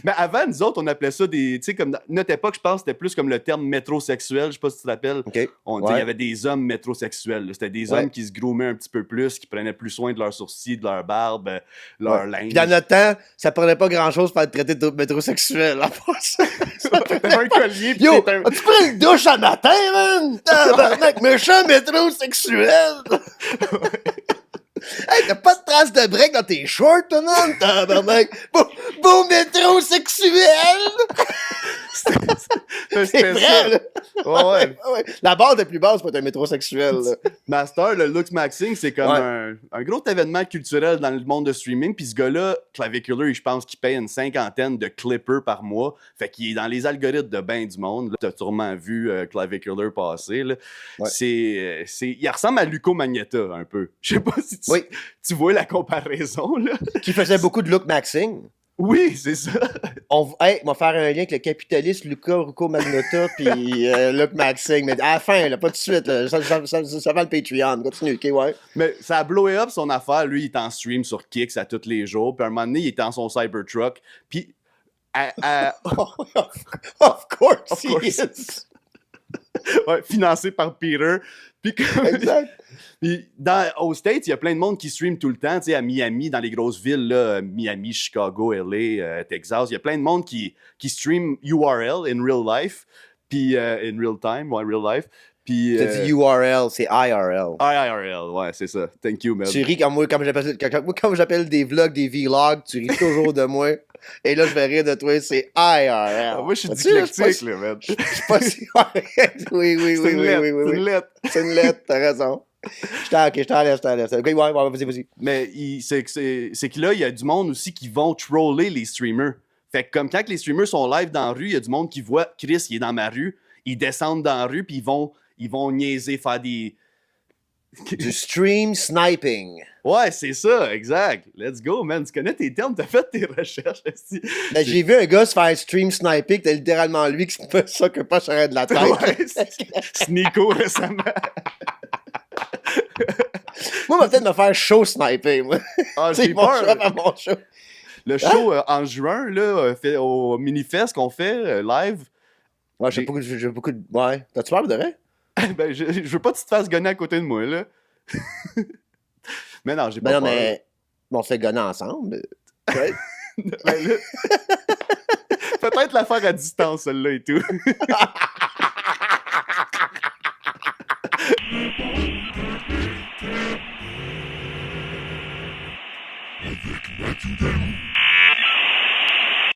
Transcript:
Mais avant, nous autres, on appelait ça des. Tu sais, comme notre époque, je pense, c'était plus comme le terme métrosexuel. Je sais pas si tu te rappelles. OK. On disait il y avait des hommes métrosexuels. C'était des hommes qui se groomaient un petit peu plus, qui prenaient plus soin de leurs sourcils, de leur barbe, leur linge. Puis dans notre temps, ça prenait pas grand-chose pour être traité de métrosexuel. T'avais un collier. Yo, as-tu pris une douche à matin, man? Tabarnak, méchant métrosexuel! Hey, t'as pas de traces de break dans tes shorts, toi, man? Tabarnak! Beau métrosexuel! C'est vrai, là! Ouais. La base est plus basse pour être un métrosexuel, là. Master, le Lux Maxing, c'est comme un gros événement culturel dans le monde de streaming. Puis ce gars-là, Clavicular, je pense qu'il paye une 50aine de clippers par mois. Fait qu'il est dans les algorithmes de ben du monde. T'as sûrement vu Clavicular passer. Là. Ouais. Il ressemble à Luco Magnetta un peu. Je sais pas si tu vois la comparaison. Là. Qui faisait beaucoup de look maxing. Oui, c'est ça. On va faire un lien avec le capitaliste Luco Magnotta puis Luc Maxing, mais à la fin, là, pas tout de suite. Là, ça va le Patreon. Continue, ok, ouais. Mais ça a blowé up son affaire. Lui, il est en stream sur Kicks à tous les jours. Puis à un moment donné, il est dans son Cybertruck. Puis... Of course he is. Ouais, financé par Peter. Puis exact. Puis aux States, il y a plein de monde qui stream tout le temps, tu sais, à Miami, dans les grosses villes, là, Miami, Chicago, LA, Texas. Il y a plein de monde qui stream URL in real life, puis in real time, ouais, real life. Puis t'as dit URL, c'est IRL. IRL, ouais, c'est ça. Thank you, man. Tu ris quand j'appelle des vlogs, des vlogs, tu ris toujours de moi. Et là, je vais rire de toi, c'est IRL. Moi, je suis dyslexique, là, man. Je suis pas si... Oui. C'est une lettre. C'est une lettre, t'as raison. Je t'enlève. Ok, ouais, vas-y. Mais c'est que là, il y a du monde aussi qui vont troller les streamers. Fait que comme quand les streamers sont live dans la rue, il y a du monde qui voit Chris, il est dans ma rue, ils descendent dans la rue, puis ils vont niaiser, faire des... Du stream sniping. Ouais, c'est ça, exact. Let's go, man. Tu connais tes termes, t'as fait tes recherches. Ben, j'ai vu un gars se faire stream sniping, t'as littéralement lui qui fait ça que pas sur de la tête. Ouais, Sneeko récemment. Moi, je vais peut-être me faire show sniper, moi. Ah, j'ai peur. Mon show. Le show en juin, là, fait, au Minifest qu'on fait live. Ouais, j'ai beaucoup de... Ouais. T'as-tu peur de vrai? Ben, je veux pas que tu te fasses gonner à côté de moi, là. Mais non, j'ai pas peur. Mais on se fait gonner ensemble. Ouais. Ben, là... Peut-être la faire à distance, celle-là, et tout.